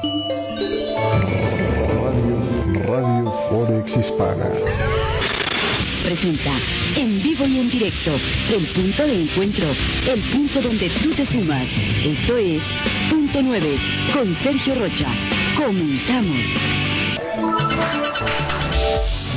Radio Forex Hispana presenta en vivo y en directo el punto de encuentro, el punto donde tú te sumas. Esto es Punto 9 con Sergio Rocha. Comenzamos.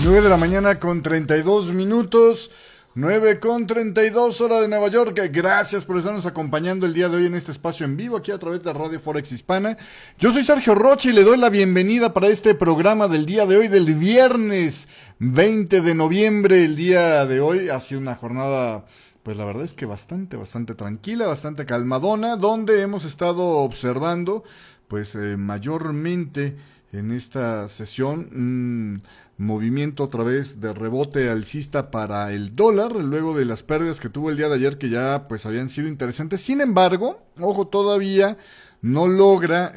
9 de la mañana con 32 minutos. 9 con 32 hora de Nueva York. Gracias por estarnos acompañando el día de hoy en este espacio en vivo aquí a través de Radio Forex Hispana. Yo soy Sergio Rocha y le doy la bienvenida para este programa del día de hoy, del viernes 20 de noviembre. El día de hoy ha sido una jornada, pues la verdad es que bastante tranquila, bastante calmadona, donde hemos estado observando, pues mayormente en esta sesión un movimiento otra vez de rebote alcista para el dólar, luego de las pérdidas que tuvo el día de ayer, que ya pues habían sido interesantes. Sin embargo, ojo, todavía no logra,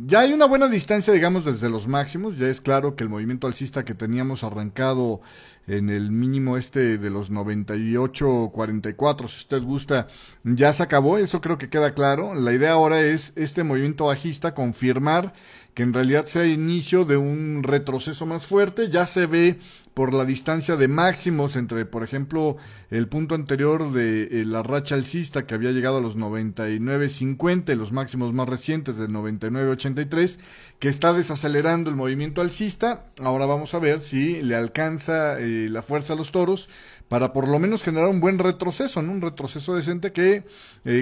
ya hay una buena distancia, digamos, desde los máximos. Ya es claro que el movimiento alcista que teníamos arrancado en el mínimo de los 98.44, si usted gusta, ya se acabó. Eso creo que queda claro. La idea ahora es este movimiento bajista, confirmar que en realidad sea inicio de un retroceso más fuerte. Ya se ve por la distancia de máximos entre, por ejemplo, el punto anterior de la racha alcista que había llegado a los 99.50, los máximos más recientes de 99.83, que está desacelerando el movimiento alcista. Ahora vamos a ver si le alcanza la fuerza a los toros para por lo menos generar un buen retroceso, ¿no? Un retroceso decente que,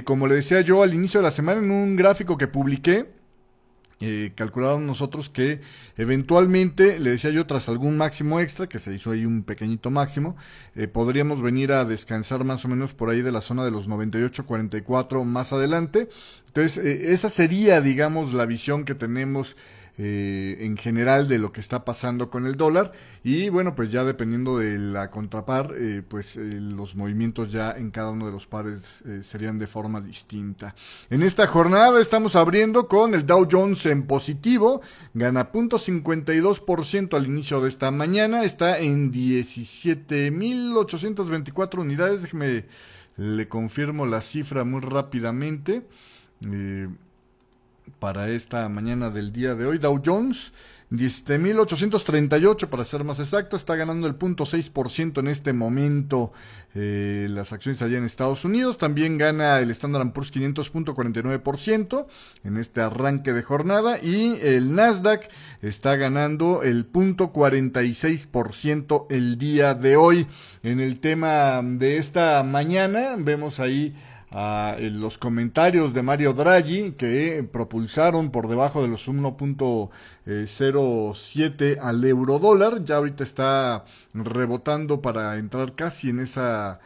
como le decía yo al inicio de la semana en un gráfico que publiqué, calculábamos nosotros que eventualmente, le decía yo, tras algún máximo extra, que se hizo ahí un pequeñito máximo, podríamos venir a descansar más o menos por ahí de la zona de los 98.44 más adelante. Entonces, esa sería, digamos, la visión que tenemos en general de lo que está pasando con el dólar. Y bueno, pues ya dependiendo de la contrapar, los movimientos ya en cada uno de los pares serían de forma distinta. En esta jornada estamos abriendo con el Dow Jones en positivo, gana 0.52% al inicio de esta mañana, está en 17.824 unidades. Déjeme, le confirmo la cifra muy rápidamente. Para esta mañana del día de hoy, Dow Jones 17.838 para ser más exacto, está ganando el 0.6% en este momento las acciones allá en Estados Unidos. También gana el Standard & Poor's 500 0.49% en este arranque de jornada, y el Nasdaq está ganando el 0.46% el día de hoy. En el tema de esta mañana vemos ahí los comentarios de Mario Draghi, que propulsaron por debajo de los 1.07 al euro dólar. Ya ahorita está rebotando para entrar casi en esa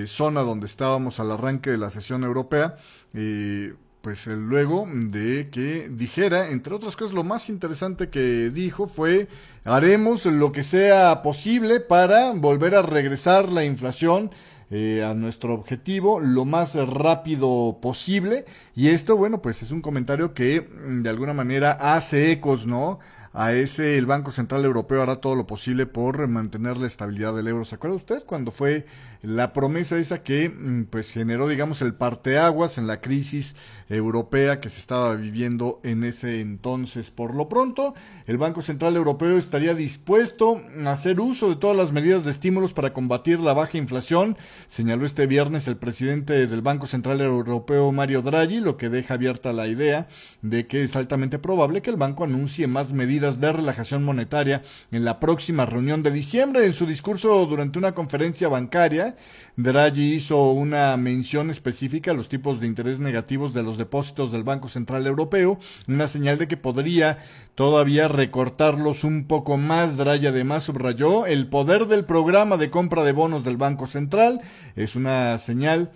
zona donde estábamos al arranque de la sesión europea. Luego de que dijera, entre otras cosas, lo más interesante que dijo fue: haremos lo que sea posible para volver a regresar la inflación a nuestro objetivo lo más rápido posible. Y esto, bueno, pues es un comentario que de alguna manera hace ecos, ¿no? El Banco Central Europeo hará todo lo posible por mantener la estabilidad del euro. ¿Se acuerda usted cuando fue la promesa esa que pues generó, digamos, el parteaguas en la crisis europea que se estaba viviendo en ese entonces? Por lo pronto, el Banco Central Europeo estaría dispuesto a hacer uso de todas las medidas de estímulos para combatir la baja inflación, señaló este viernes el presidente del Banco Central Europeo, Mario Draghi, lo que deja abierta la idea de que es altamente probable que el banco anuncie más medidas de relajación monetaria en la próxima reunión de diciembre. En su discurso durante una conferencia bancaria, Draghi hizo una mención específica a los tipos de interés negativos de los depósitos del Banco Central Europeo, una señal de que podría todavía recortarlos un poco más. Draghi además subrayó el poder del programa de compra de bonos del Banco Central. Es una señal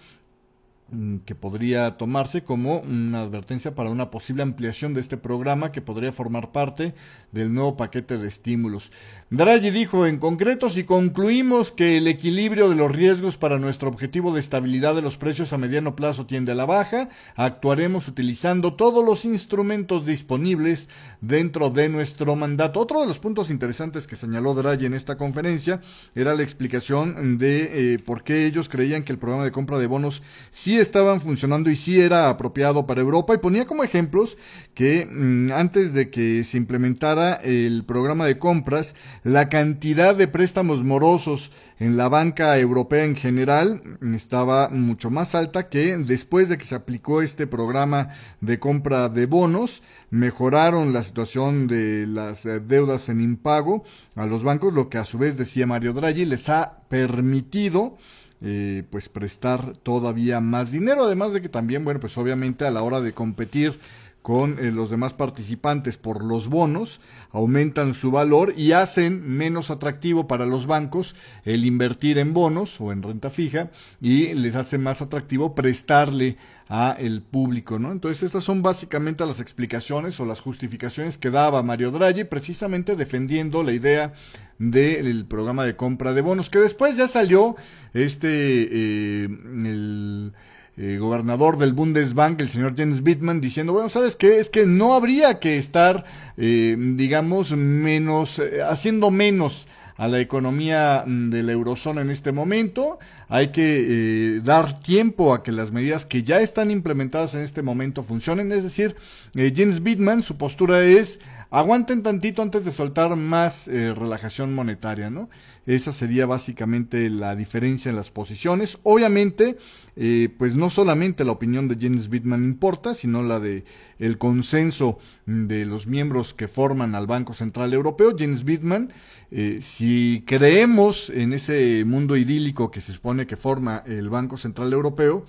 que podría tomarse como una advertencia para una posible ampliación de este programa que podría formar parte del nuevo paquete de estímulos. Draghi dijo en concreto: si concluimos que el equilibrio de los riesgos para nuestro objetivo de estabilidad de los precios a mediano plazo tiende a la baja, actuaremos utilizando todos los instrumentos disponibles dentro de nuestro mandato. Otro de los puntos interesantes que señaló Draghi en esta conferencia era la explicación de por qué ellos creían que el programa de compra de bonos sí estaban funcionando y sí era apropiado para Europa, y ponía como ejemplos que antes de que se implementara el programa de compras, la cantidad de préstamos morosos en la banca europea en general estaba mucho más alta que después de que se aplicó este programa de compra de bonos. Mejoraron la situación de las deudas en impago a los bancos, lo que a su vez, decía Mario Draghi, les ha permitido pues prestar todavía más dinero, además de que también, bueno, pues obviamente a la hora de competir con los demás participantes por los bonos, aumentan su valor y hacen menos atractivo para los bancos el invertir en bonos o en renta fija, y les hace más atractivo prestarle a el público, ¿no? Entonces estas son básicamente las explicaciones o las justificaciones que daba Mario Draghi, precisamente defendiendo la idea del programa de compra de bonos, que después ya salió el gobernador del Bundesbank, el señor Jens Wittmann, diciendo, bueno, ¿sabes qué? Es que no habría que estar, digamos, haciendo menos a la economía de la eurozona en este momento. Hay que dar tiempo a que las medidas que ya están implementadas en este momento funcionen. Es decir, Jens Wittmann, su postura es: aguanten tantito antes de soltar más relajación monetaria, ¿no? Esa sería básicamente la diferencia en las posiciones. Obviamente, pues no solamente la opinión de Jens Wittmann importa, sino la de el consenso de los miembros que forman al Banco Central Europeo. Jens Wittmann, si creemos en ese mundo idílico que se supone que forma el Banco Central Europeo,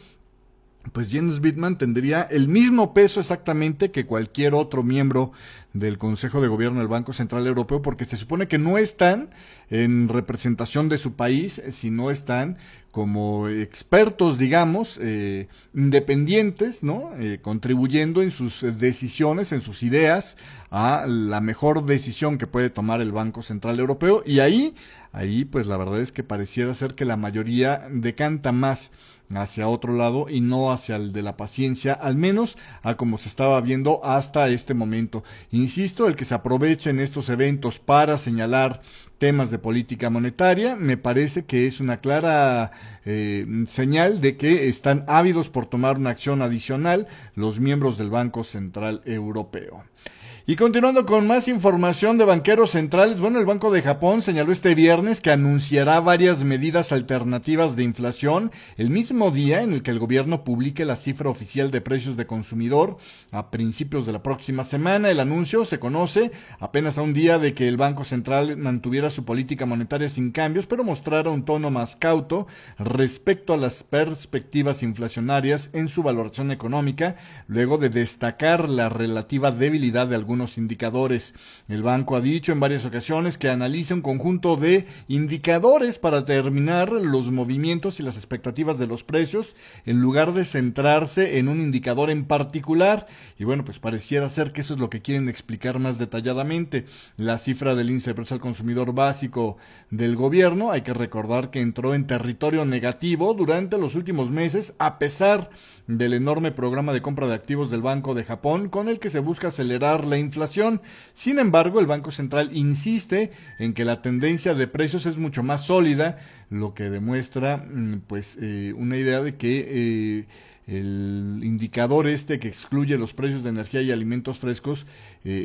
pues Jens Wittmann tendría el mismo peso exactamente que cualquier otro miembro del Consejo de Gobierno del Banco Central Europeo, porque se supone que no están en representación de su país, sino están como expertos, digamos, independientes, ¿no? Contribuyendo en sus decisiones, en sus ideas, a la mejor decisión que puede tomar el Banco Central Europeo, y ahí pues la verdad es que pareciera ser que la mayoría decanta más hacia otro lado y no hacia el de la paciencia, al menos a como se estaba viendo hasta este momento. Insisto, el que se aprovechen estos eventos para señalar temas de política monetaria me parece que es una clara señal de que están ávidos por tomar una acción adicional los miembros del Banco Central Europeo. Y continuando con más información de banqueros centrales, bueno, el Banco de Japón señaló este viernes que anunciará varias medidas alternativas de inflación el mismo día en el que el gobierno publique la cifra oficial de precios de consumidor a principios de la próxima semana. El anuncio se conoce apenas a un día de que el Banco Central mantuviera su política monetaria sin cambios, pero mostrara un tono más cauto respecto a las perspectivas inflacionarias en su valoración económica, luego de destacar la relativa debilidad de algunos indicadores. El banco ha dicho en varias ocasiones que analiza un conjunto de indicadores para determinar los movimientos y las expectativas de los precios, en lugar de centrarse en un indicador en particular. Y bueno, pues pareciera ser que eso es lo que quieren explicar más detalladamente. La cifra del índice de precios al consumidor básico del gobierno, hay que recordar que entró en territorio negativo durante los últimos meses, a pesar del enorme programa de compra de activos del Banco de Japón, con el que se busca acelerar la inflación. Sin embargo, el Banco Central insiste en que la tendencia de precios es mucho más sólida, lo que demuestra pues una idea de que el indicador que excluye los precios de energía y alimentos frescos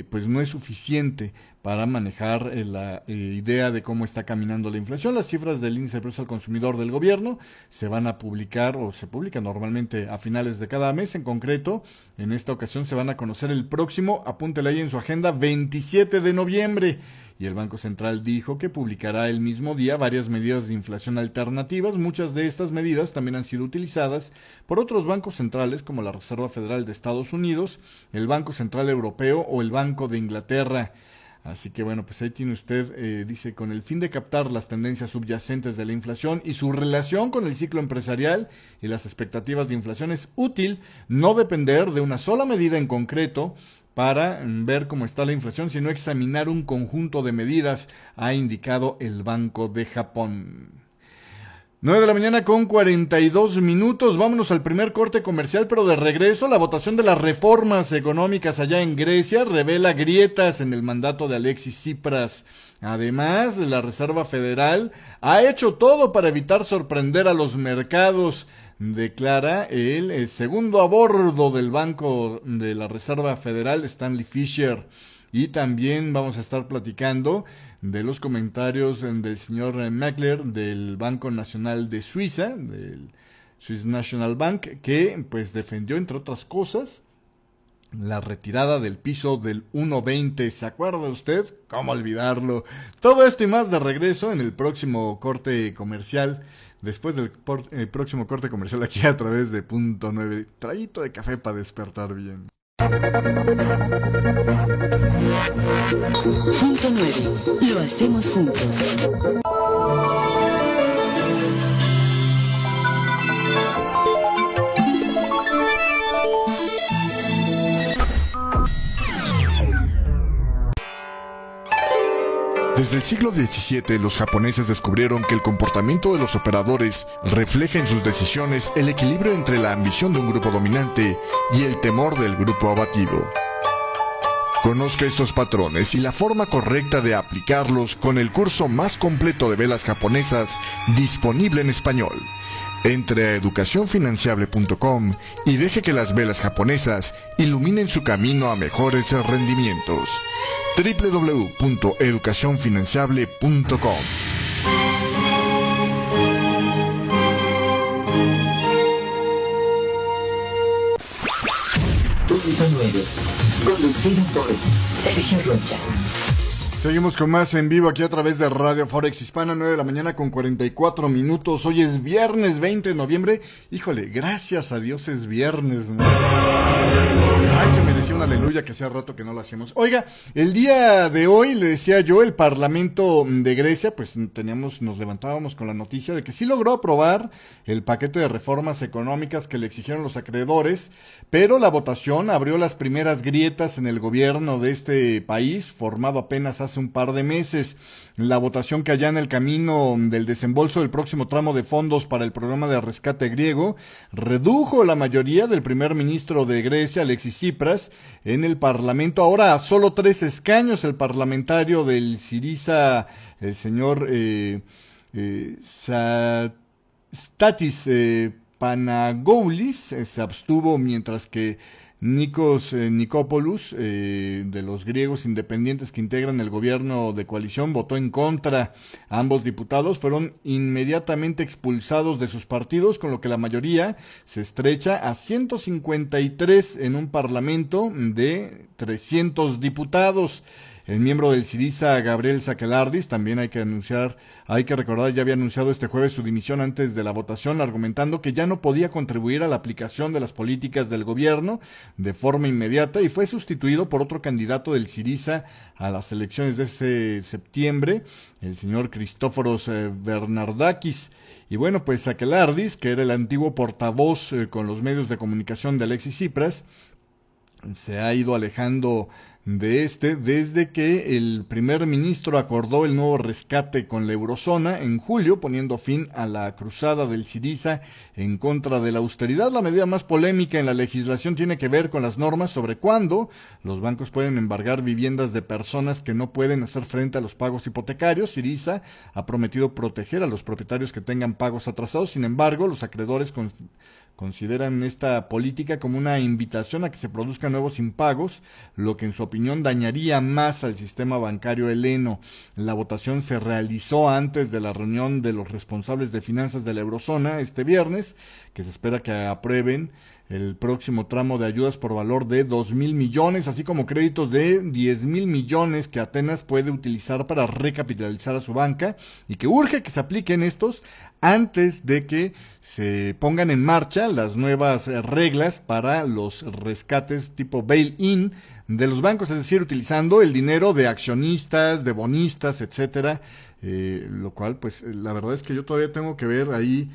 pues no es suficiente para manejar la idea de cómo está caminando la inflación. Las cifras del índice de precios al consumidor del gobierno se van a publicar, o se publican normalmente a finales de cada mes. En concreto, en esta ocasión se van a conocer el próximo, apúntele ahí en su agenda, 27 de noviembre. Y el Banco Central dijo que publicará el mismo día varias medidas de inflación alternativas. Muchas de estas medidas también han sido utilizadas por otros bancos centrales como la Reserva Federal de Estados Unidos, el Banco Central Europeo o el Banco de Inglaterra. Así que bueno, pues ahí tiene usted, dice, con el fin de captar las tendencias subyacentes de la inflación y su relación con el ciclo empresarial y las expectativas de inflación, es útil no depender de una sola medida en concreto para ver cómo está la inflación, sino examinar un conjunto de medidas, ha indicado el Banco de Japón. 9 de la mañana con 42 minutos, vámonos al primer corte comercial, pero de regreso. La votación de las reformas económicas allá en Grecia revela grietas en el mandato de Alexis Tsipras. Además, la Reserva Federal ha hecho todo para evitar sorprender a los mercados declara el segundo a bordo del Banco de la Reserva Federal, Stanley Fischer. Y también vamos a estar platicando de los comentarios del señor Mackler del Banco Nacional de Suiza, del Swiss National Bank, que pues defendió, entre otras cosas, la retirada del piso del 1.20. ¿Se acuerda usted? ¿Cómo olvidarlo? Todo esto y más de regreso en el próximo corte comercial. Después del próximo corte comercial aquí a través de Punto 9. Traguito de café para despertar bien. Punto 9. Lo hacemos juntos. Desde el siglo XVII, los japoneses descubrieron que el comportamiento de los operadores refleja en sus decisiones el equilibrio entre la ambición de un grupo dominante y el temor del grupo abatido. Conozca estos patrones y la forma correcta de aplicarlos con el curso más completo de velas japonesas disponible en español. Entre a educacionfinanciable.com y deje que las velas japonesas iluminen su camino a mejores rendimientos. www.educacionfinanciable.com. Punto 9. Conducido por Sergio Rocha. Seguimos con más en vivo aquí a través de Radio Forex Hispana, 9 de la mañana con 44 minutos. Hoy es viernes 20 de noviembre. Híjole, gracias a Dios es viernes, ¿no? Ay, se merecía un aleluya que hacía rato que no lo hacíamos. Oiga, el día de hoy, le decía yo, el Parlamento de Grecia, pues nos levantábamos con la noticia de que sí logró aprobar el paquete de reformas económicas que le exigieron los acreedores, pero la votación abrió las primeras grietas en el gobierno de este país, formado apenas hace un par de meses. La votación que allana el camino del desembolso del próximo tramo de fondos para el programa de rescate griego redujo la mayoría del primer ministro de Grecia, Alexis Tsipras, en el Parlamento. Ahora a solo 3 escaños el parlamentario del Syriza, el señor Statis Panagoulis, se abstuvo, mientras que Nikos Nikopoulos, de los griegos independientes que integran el gobierno de coalición, votó en contra. Ambos diputados fueron inmediatamente expulsados de sus partidos, con lo que la mayoría se estrecha a 153 en un parlamento de 300 diputados. El miembro del Syriza, Gabriel Sakelardis, también hay que recordar, ya había anunciado este jueves su dimisión antes de la votación, argumentando que ya no podía contribuir a la aplicación de las políticas del gobierno de forma inmediata, y fue sustituido por otro candidato del Syriza a las elecciones de este septiembre, el señor Christóforos Bernardakis. Y bueno, pues Sakelardis, que era el antiguo portavoz con los medios de comunicación de Alexis Tsipras, se ha ido alejando desde que el primer ministro acordó el nuevo rescate con la eurozona en julio, poniendo fin a la cruzada del Syriza en contra de la austeridad. La medida más polémica en la legislación tiene que ver con las normas sobre cuándo los bancos pueden embargar viviendas de personas que no pueden hacer frente a los pagos hipotecarios. Syriza ha prometido proteger a los propietarios que tengan pagos atrasados. Sin embargo, los acreedores consideran esta política como una invitación a que se produzcan nuevos impagos, lo que en su opinión dañaría más al sistema bancario heleno. La votación se realizó antes de la reunión de los responsables de finanzas de la eurozona este viernes, que se espera que aprueben el próximo tramo de ayudas por valor de 2,000 millones, así como créditos de 10,000 millones que Atenas puede utilizar para recapitalizar a su banca, y que urge que se apliquen estos antes de que se pongan en marcha las nuevas reglas para los rescates tipo bail-in de los bancos, es decir, utilizando el dinero de accionistas, de bonistas, etcétera, lo cual, pues, la verdad es que yo todavía tengo que ver ahí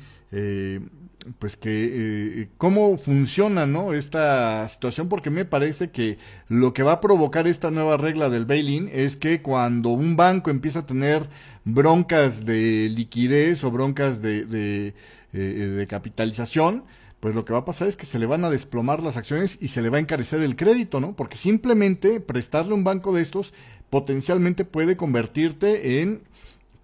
cómo funciona, ¿no?, esta situación, porque me parece que lo que va a provocar esta nueva regla del bail-in es que cuando un banco empieza a tener broncas de liquidez o broncas de capitalización, pues lo que va a pasar es que se le van a desplomar las acciones y se le va a encarecer el crédito, ¿no? Porque simplemente prestarle a un banco de estos potencialmente puede convertirte en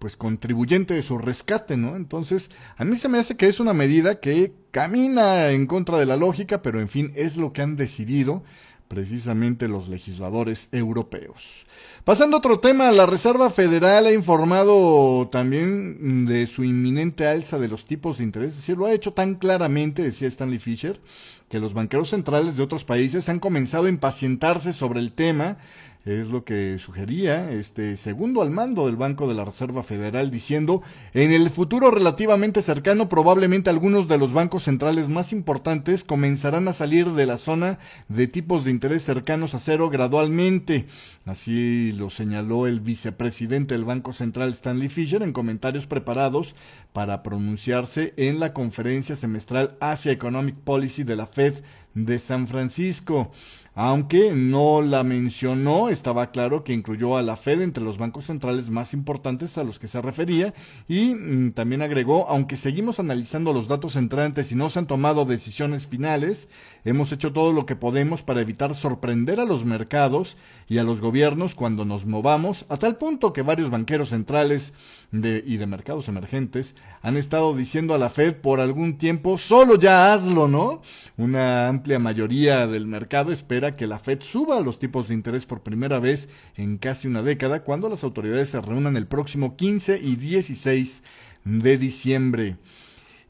pues contribuyente de su rescate, ¿no? Entonces, a mí se me hace que es una medida que camina en contra de la lógica, pero en fin, es lo que han decidido precisamente los legisladores europeos. Pasando a otro tema, la Reserva Federal ha informado también de su inminente alza de los tipos de interés, es decir, lo ha hecho tan claramente, decía Stanley Fischer, que los banqueros centrales de otros países han comenzado a impacientarse sobre el tema. Es lo que sugería este segundo al mando del Banco de la Reserva Federal, diciendo: en el futuro relativamente cercano probablemente algunos de los bancos centrales más importantes comenzarán a salir de la zona de tipos de interés cercanos a cero gradualmente. Así lo señaló el vicepresidente del Banco Central, Stanley Fischer, en comentarios preparados para pronunciarse en la conferencia semestral Asia Economic Policy de la Fed de San Francisco. Aunque no la mencionó, estaba claro que incluyó a la Fed entre los bancos centrales más importantes a los que se refería, y también agregó: aunque seguimos analizando los datos entrantes y no se han tomado decisiones finales, hemos hecho todo lo que podemos para evitar sorprender a los mercados y a los gobiernos cuando nos movamos, a tal punto que varios banqueros centrales y de mercados emergentes han estado diciendo a la Fed por algún tiempo: solo ya hazlo, ¿no? Una amplia mayoría del mercado espera que la Fed suba los tipos de interés por primera vez en casi una década, cuando las autoridades se reúnan el próximo 15 y 16 de diciembre.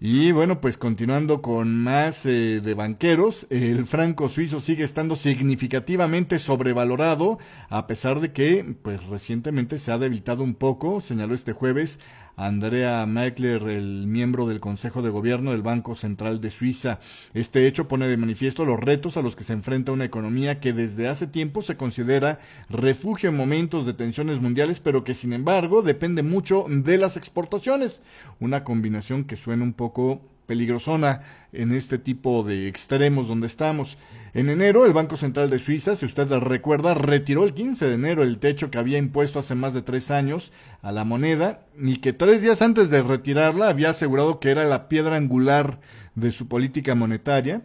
Y bueno, pues continuando con más de banqueros, el franco suizo sigue estando significativamente sobrevalorado, a pesar de que pues recientemente se ha debilitado un poco, señaló este jueves Andrea Maekler, el miembro del Consejo de Gobierno del Banco Central de Suiza. Este hecho pone de manifiesto los retos a los que se enfrenta una economía que desde hace tiempo se considera refugio en momentos de tensiones mundiales, pero que sin embargo depende mucho de las exportaciones. Una combinación que suena un poco peligrosona en este tipo de extremos donde estamos. En enero, el Banco Central de Suiza, si usted recuerda, retiró el 15 de enero el techo que había impuesto hace más de 3 años a la moneda, y que 3 días antes de retirarla había asegurado que era la piedra angular de su política monetaria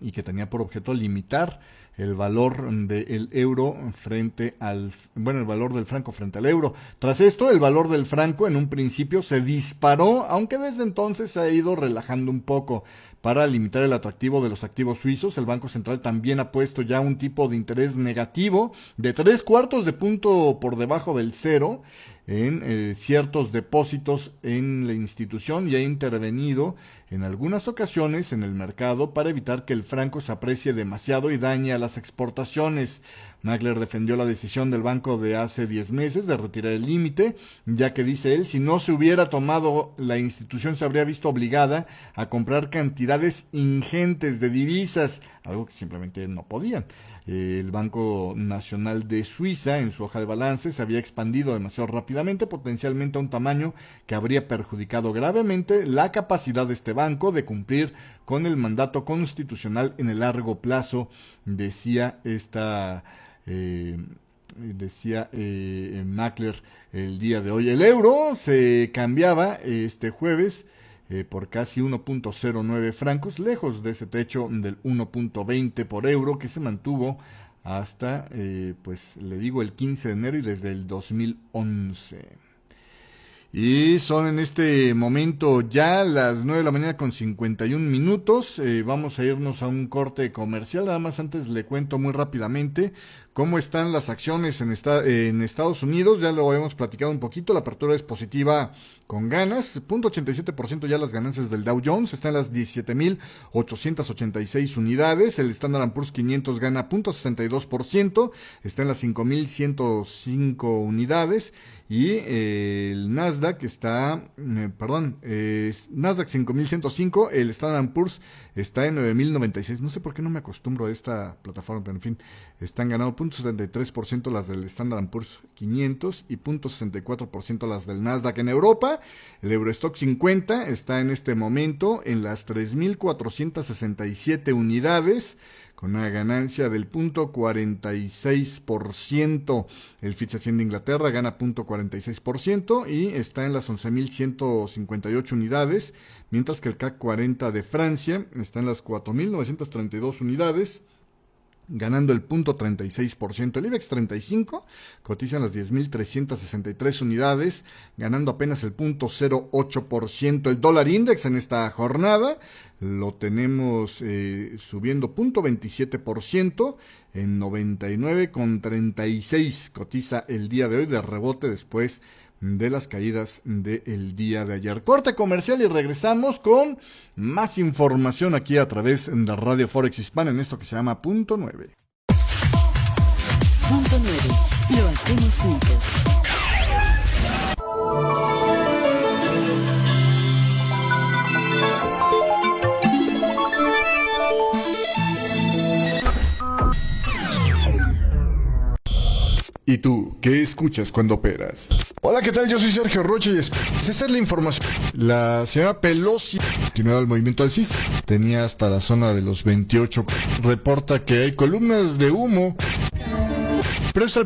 y que tenía por objeto limitar el valor del euro frente al, el valor del franco frente al euro. Tras esto, el valor del franco en un principio se disparó, aunque desde entonces se ha ido relajando un poco. Para limitar el atractivo de los activos suizos, el Banco Central también ha puesto ya un tipo de interés negativo de 3/4 de punto por debajo del cero en ciertos depósitos en la institución, y ha intervenido en algunas ocasiones en el mercado para evitar que el franco se aprecie demasiado y dañe a las exportaciones. Maekler defendió la decisión del banco de hace 10 meses de retirar el límite, ya que, dice él, si no se hubiera tomado, la institución se habría visto obligada a comprar cantidades ingentes de divisas, algo que simplemente no podían. El Banco Nacional de Suiza, en su hoja de balance, se había expandido demasiado rápidamente, potencialmente a un tamaño que habría perjudicado gravemente la capacidad de este banco de cumplir con el mandato constitucional en el largo plazo, decía Maekler el día de hoy. El euro se cambiaba este jueves por casi 1.09 francos, lejos de ese techo del 1.20 por euro que se mantuvo hasta, el 15 de enero y desde el 2011. Y son en este momento ya las 9 de la mañana con 51 minutos. Vamos a irnos a un corte comercial. Nada más antes le cuento muy rápidamente cómo están las acciones en Estados Unidos. Ya lo habíamos platicado un poquito. La apertura es positiva con ganas. 0.87% ya las ganancias del Dow Jones. Está en las 17.886 unidades. El Standard & Poor's 500 gana 0.62%. Está en las 5.105 unidades. Y el Nasdaq está, Nasdaq 5.105, el Standard & Poor's está en 9.096. No sé por qué no me acostumbro a esta plataforma, pero en fin, están ganando 0.73% las del Standard & Poor's 500 y 0.64% las del Nasdaq. En Europa, el Eurostock 50 está en este momento en las 3.467 unidades, con una ganancia del 0.46%. El Fitch 100 de Inglaterra gana 0.46% y está en las 11.158 unidades, mientras que el CAC 40 de Francia está en las 4.932 unidades ganando el 0.36%. El IBEX 35 cotiza en las 10.363 unidades, ganando apenas el 0.08%. El dólar index en esta jornada lo tenemos subiendo 0.27% en 99.36. Cotiza el día de hoy de rebote después de las caídas del día de ayer. Corte comercial y regresamos con más información aquí a través de Radio Forex Hispana en esto que se llama Punto 9. Punto 9. Lo hacemos juntos. ¿Y tú, qué escuchas cuando operas? Hola, ¿qué tal? Yo soy Sergio Rocha y esta es la información. La señora Pelosi continuaba el movimiento alcista. Tenía hasta la zona de los 28. Reporta que hay columnas de humo. Pero es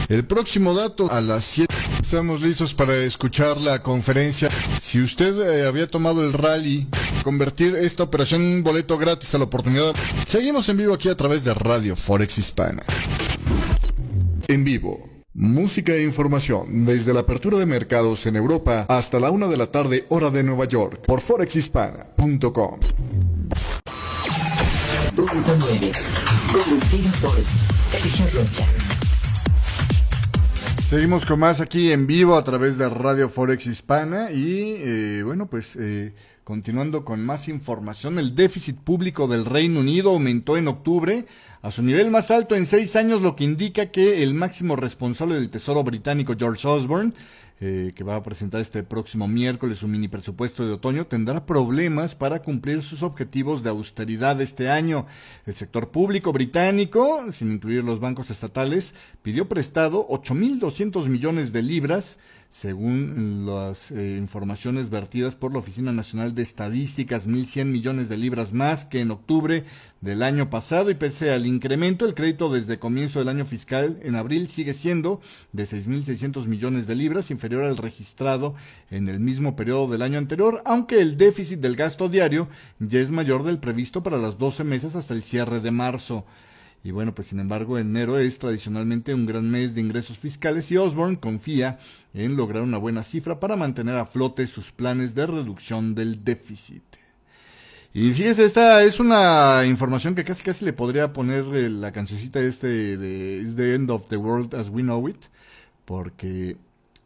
el próximo dato a las 7. Estamos listos para escuchar la conferencia. Si usted había tomado el rally, convertir esta operación en un boleto gratis a la oportunidad. Seguimos en vivo aquí a través de Radio Forex Hispana. En vivo, música e información desde la apertura de mercados en Europa hasta la 1 de la tarde hora de Nueva York por forexhispana.com. Punto 9. Conducido por Sergio Rocha. Seguimos con más aquí en vivo a través de Radio Forex Hispana y continuando con más información, el déficit público del Reino Unido aumentó en octubre a su nivel más alto en 6 años, lo que indica que el máximo responsable del Tesoro británico, George Osborne, que va a presentar este próximo miércoles su mini presupuesto de otoño, tendrá problemas para cumplir sus objetivos de austeridad este año. El sector público británico, sin incluir los bancos estatales, pidió prestado 8.200 millones de libras, según las informaciones vertidas por la Oficina Nacional de Estadísticas, 1.100 millones de libras más que en octubre del año pasado, y pese al incremento, el crédito desde comienzo del año fiscal en abril sigue siendo de 6.600 millones de libras, inferior al registrado en el mismo periodo del año anterior, aunque el déficit del gasto diario ya es mayor del previsto para los 12 meses hasta el cierre de marzo. Y bueno, pues sin embargo, enero es tradicionalmente un gran mes de ingresos fiscales y Osborne confía en lograr una buena cifra para mantener a flote sus planes de reducción del déficit. Y fíjese, esta es una información que casi le podría poner la cancioncita de It's the End of the World as We Know It, porque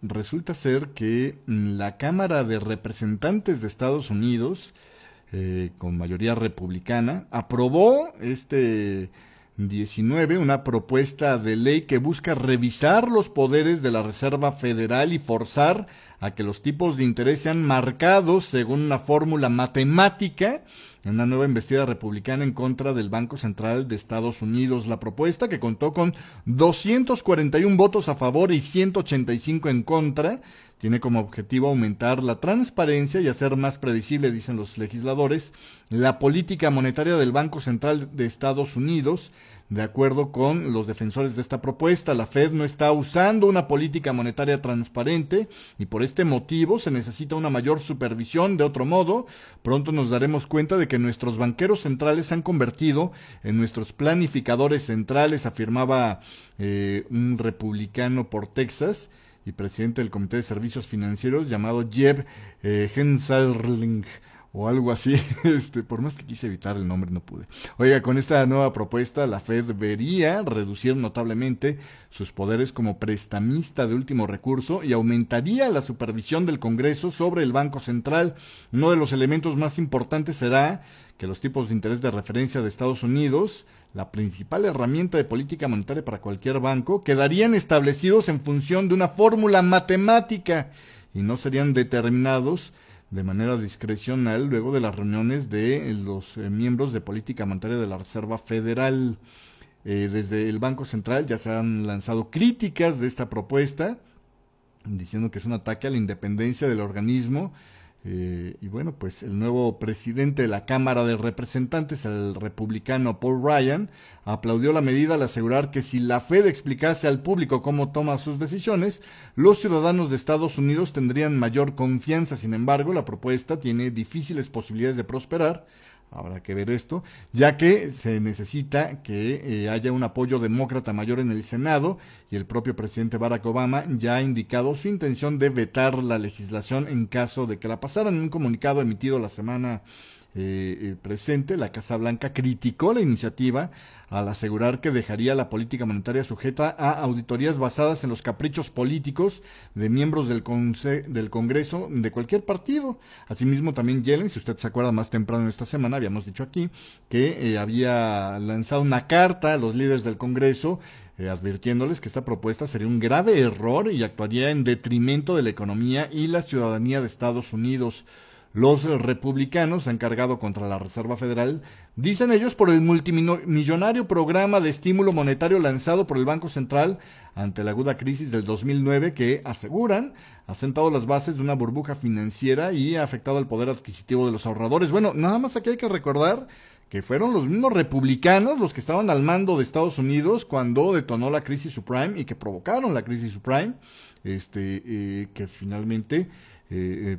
resulta ser que la Cámara de Representantes de Estados Unidos, con mayoría republicana, aprobó 19, una propuesta de ley que busca revisar los poderes de la Reserva Federal y forzar a que los tipos de interés sean marcados según una fórmula matemática en una nueva embestida republicana en contra del Banco Central de Estados Unidos. La propuesta, que contó con 241 votos a favor y 185 en contra, tiene como objetivo aumentar la transparencia y hacer más predecible, dicen los legisladores, la política monetaria del Banco Central de Estados Unidos. De acuerdo con los defensores de esta propuesta, la Fed no está usando una política monetaria transparente y por este motivo se necesita una mayor supervisión. De otro modo, pronto nos daremos cuenta de que nuestros banqueros centrales se han convertido en nuestros planificadores centrales, afirmaba un republicano por Texas y presidente del Comité de Servicios Financieros llamado Jeb Hensarling o algo así, por más que quise evitar el nombre no pude. Oiga, con esta nueva propuesta la Fed vería reducir notablemente sus poderes como prestamista de último recurso y aumentaría la supervisión del Congreso sobre el Banco Central. Uno de los elementos más importantes será que los tipos de interés de referencia de Estados Unidos, la principal herramienta de política monetaria para cualquier banco, quedarían establecidos en función de una fórmula matemática y no serían determinados de manera discrecional luego de las reuniones de los miembros de política monetaria de la Reserva Federal. Desde el Banco Central ya se han lanzado críticas de esta propuesta, diciendo que es un ataque a la independencia del organismo. Y bueno, pues el nuevo presidente de la Cámara de Representantes, el republicano Paul Ryan, aplaudió la medida al asegurar que si la Fed explicase al público cómo toma sus decisiones, los ciudadanos de Estados Unidos tendrían mayor confianza. Sin embargo, la propuesta tiene difíciles posibilidades de prosperar, Habrá que ver esto, ya que se necesita que haya un apoyo demócrata mayor en el Senado, y el propio presidente Barack Obama ya ha indicado su intención de vetar la legislación en caso de que la pasaran. En un comunicado emitido la semana presente, la Casa Blanca criticó la iniciativa al asegurar que dejaría la política monetaria sujeta a auditorías basadas en los caprichos políticos de miembros del Congreso de cualquier partido. Asimismo, también Yellen, si usted se acuerda, más temprano en esta semana habíamos dicho aquí que había lanzado una carta a los líderes del Congreso advirtiéndoles que esta propuesta sería un grave error y actuaría en detrimento de la economía y la ciudadanía de Estados Unidos. Los republicanos han cargado contra la Reserva Federal, dicen ellos, por el multimillonario programa de estímulo monetario lanzado por el Banco Central ante la aguda crisis del 2009 que, aseguran, ha sentado las bases de una burbuja financiera y ha afectado el poder adquisitivo de los ahorradores. Bueno, nada más aquí hay que recordar que fueron los mismos republicanos los que estaban al mando de Estados Unidos cuando detonó la crisis subprime y que provocaron la crisis subprime, que finalmente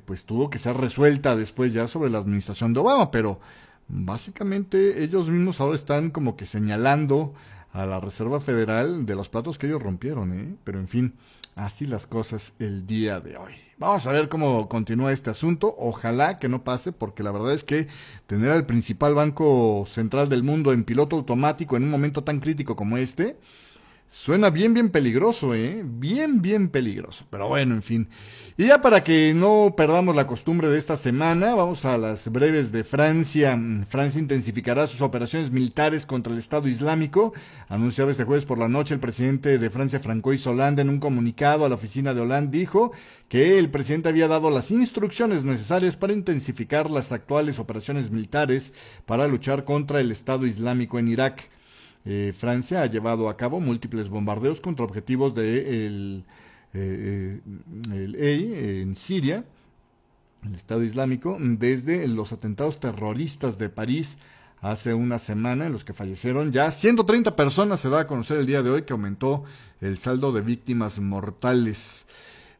pues tuvo que ser resuelta después ya sobre la administración de Obama, pero básicamente ellos mismos ahora están como que señalando a la Reserva Federal de los platos que ellos rompieron, pero en fin, así las cosas el día de hoy. Vamos a ver cómo continúa este asunto, ojalá que no pase, porque la verdad es que tener al principal banco central del mundo en piloto automático en un momento tan crítico como este, suena bien peligroso, bien peligroso. Pero bueno, en fin. Y ya para que no perdamos la costumbre de esta semana, vamos a las breves de Francia. Francia intensificará sus operaciones militares contra el Estado Islámico. Anunciaba este jueves por la noche el presidente de Francia, François Hollande, en un comunicado a la oficina de Hollande, dijo que el presidente había dado las instrucciones necesarias para intensificar las actuales operaciones militares para luchar contra el Estado Islámico en Irak. Francia ha llevado a cabo múltiples bombardeos contra objetivos de el EI en Siria, el Estado Islámico, desde los atentados terroristas de París hace una semana, en los que fallecieron ya 130 personas. Se da a conocer el día de hoy que aumentó el saldo de víctimas mortales,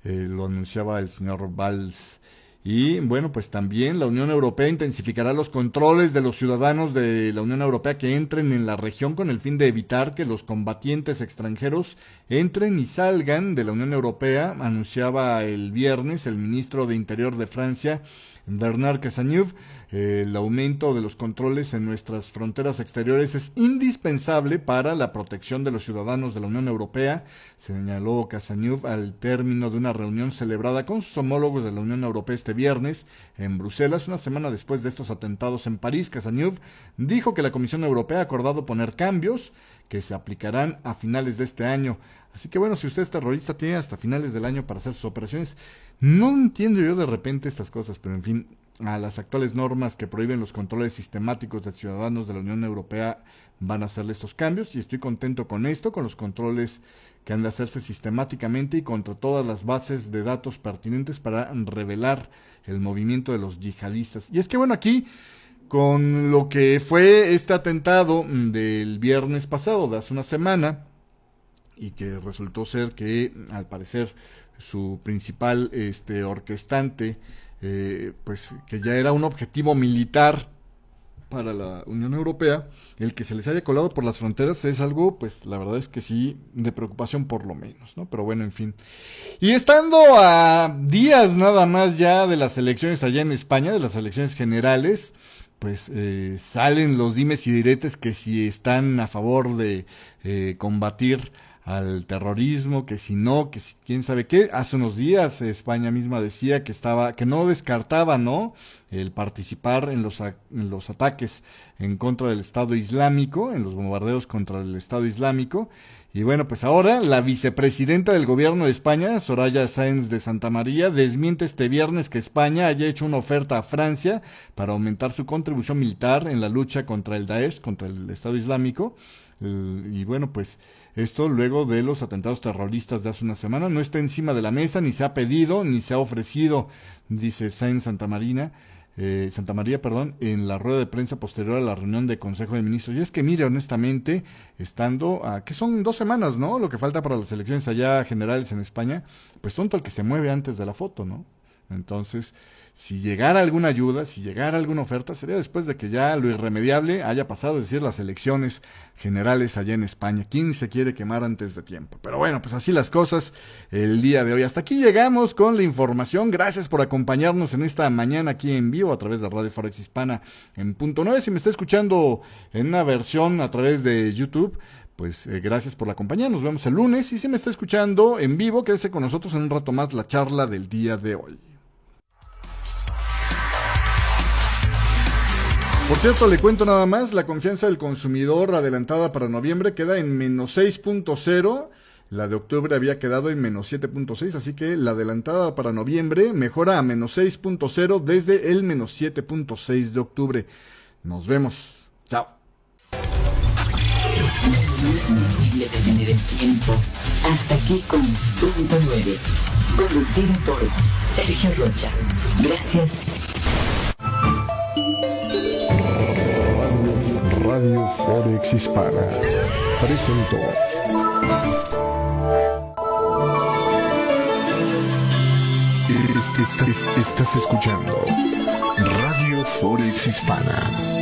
lo anunciaba el señor Valls. Y bueno, pues también la Unión Europea intensificará los controles de los ciudadanos de la Unión Europea que entren en la región con el fin de evitar que los combatientes extranjeros entren y salgan de la Unión Europea, anunciaba el viernes el ministro de Interior de Francia, Bernard Cazeneuve. El aumento de los controles en nuestras fronteras exteriores es indispensable para la protección de los ciudadanos de la Unión Europea, señaló Cazeneuve al término de una reunión celebrada con sus homólogos de la Unión Europea este viernes en Bruselas, una semana después de estos atentados en París. Cazeneuve dijo que la Comisión Europea ha acordado poner cambios que se aplicarán a finales de este año. Así que bueno, si usted es terrorista, tiene hasta finales del año para hacer sus operaciones. No entiendo yo de repente estas cosas, pero en fin, a las actuales normas que prohíben los controles sistemáticos de ciudadanos de la Unión Europea van a hacerle estos cambios, y estoy contento con esto, con los controles que han de hacerse sistemáticamente y contra todas las bases de datos pertinentes para revelar el movimiento de los yihadistas. Y es que bueno, aquí con lo que fue este atentado del viernes pasado, de hace una semana, y que resultó ser que al parecer su principal orquestante, pues que ya era un objetivo militar para la Unión Europea, el que se les haya colado por las fronteras es algo, pues la verdad es que sí, de preocupación por lo menos, ¿no? Pero bueno, en fin. Y estando a días nada más ya de las elecciones allá en España, de las elecciones generales, pues salen los dimes y diretes que si están a favor de combatir al terrorismo, que si no, que si quién sabe qué. Hace unos días España misma decía que no descartaba, ¿no?, el participar en los ataques en contra del Estado Islámico, en los bombardeos contra el Estado Islámico. Y bueno, pues ahora la vicepresidenta del gobierno de España, Soraya Sáenz de Santamaría, desmiente este viernes que España haya hecho una oferta a Francia para aumentar su contribución militar en la lucha contra el Daesh, contra el Estado Islámico. Y bueno, pues esto luego de los atentados terroristas de hace una semana. No está encima de la mesa, ni se ha pedido, ni se ha ofrecido, dice Sáenz Santamaría, en la rueda de prensa posterior a la reunión de Consejo de Ministros. Y es que mire, honestamente, estando que son 2 semanas, ¿no?, lo que falta para las elecciones allá generales en España, pues tonto el que se mueve antes de la foto, ¿no? Entonces, si llegara alguna ayuda, si llegara alguna oferta, sería después de que ya lo irremediable haya pasado, es decir, las elecciones generales allá en España. ¿Quién se quiere quemar antes de tiempo? Pero bueno, pues así las cosas el día de hoy. Hasta aquí llegamos con la información. Gracias por acompañarnos en esta mañana aquí en vivo a través de Radio Forex Hispana en .9. Si me está escuchando en una versión a través de YouTube, pues gracias por la compañía. Nos vemos el lunes. Y si me está escuchando en vivo, quédese con nosotros en un rato más la charla del día de hoy. Por cierto, le cuento nada más, la confianza del consumidor adelantada para noviembre queda en menos 6.0, la de octubre había quedado en menos 7.6, así que la adelantada para noviembre mejora a menos 6.0 desde el menos 7.6 de octubre. Nos vemos. Chao. No es posible detener el tiempo. Hasta aquí con Punto 9, conducido por Sergio Rocha. Gracias. Radio Forex Hispana presentó. Estás escuchando Radio Forex Hispana.